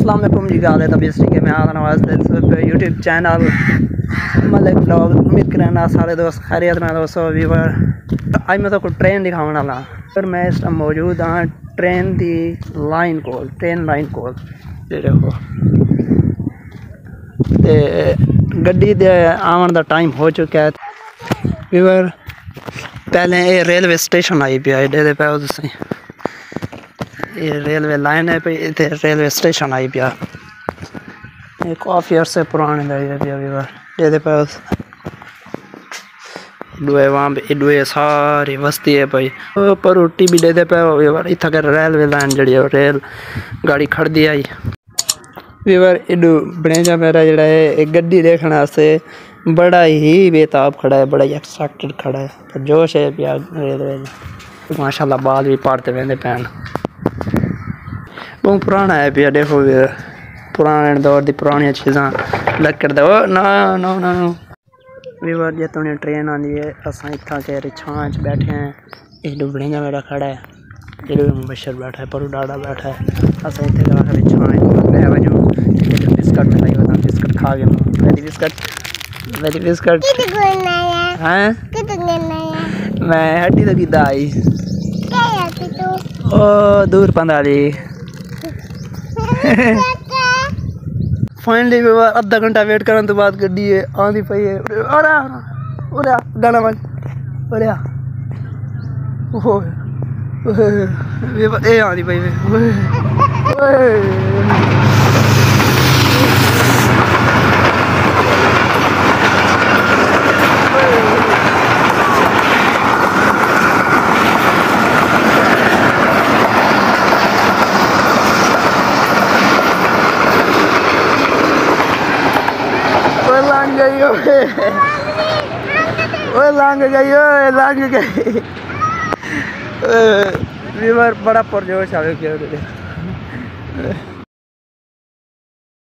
अस्सलाम वालेकुम जी। गाल है तभी के मैं आना वास्ते यूट्यूब चैनल मलिक ब्लॉग। उम्मीद करना सारे दोस्त खैरियत में दोस्तों व्यूवर। आज मैं तो ट्रेन दिखाने वाला पर मैं इस टाइम मौजूद हाँ ट्रेन दी लाइन कोल ट्रेन लाइन कोल देखो ते गड्डी दे आवन दा टाइम हो चुका है व्यूवर। पहले ये रेलवे स्टेशन आई पे दे पे ये रेलवे लाइन है पे इधर रेलवे स्टेशन आई पिया काफ़ी अरसे पुराने दे पे दुए वहाँ पे दुए सारी बस्ती है भाई पर रोटी भी दे पे इतना कर रेलवे लाइन जड़ी रेल गाड़ी खड़ दी आई व्यूवर इडू बनेजा मेरा जड़ा है एक गड्डी देखने से बड़ा ही बेताब खड़ा है, बड़ा ही एक्साइटेड खड़ा है पर जोश है पिया रेलवे माशाल्लाह। बाल भी पाड़ते वहदे पैन बहुत पुराना है पिया देखो पुराने दौर की पुरानी चीज़ा लकड़ दो ना ना ना व्यूवर जो तुमने ट्रेन आती है असा इतना के छां च बैठे हैं। एक डुबड़ी जा मेरा खड़ा है जो मुबशर बैठा है पर डाडा बैठा है असा इतने छां वजू बिस्कट में लगी बता बिस्कट खा गया बिस्कट बिस्कट हाँ मैं हड्डी तो गिदा आई ओ दूर पंदाली फाइनली अद्धा घंटा वेट करने तो बाद गड्डी आंदी पई है गाना बज ए आंदी पई लांग गई व्यूवर बड़ा पुरजोश आ गया।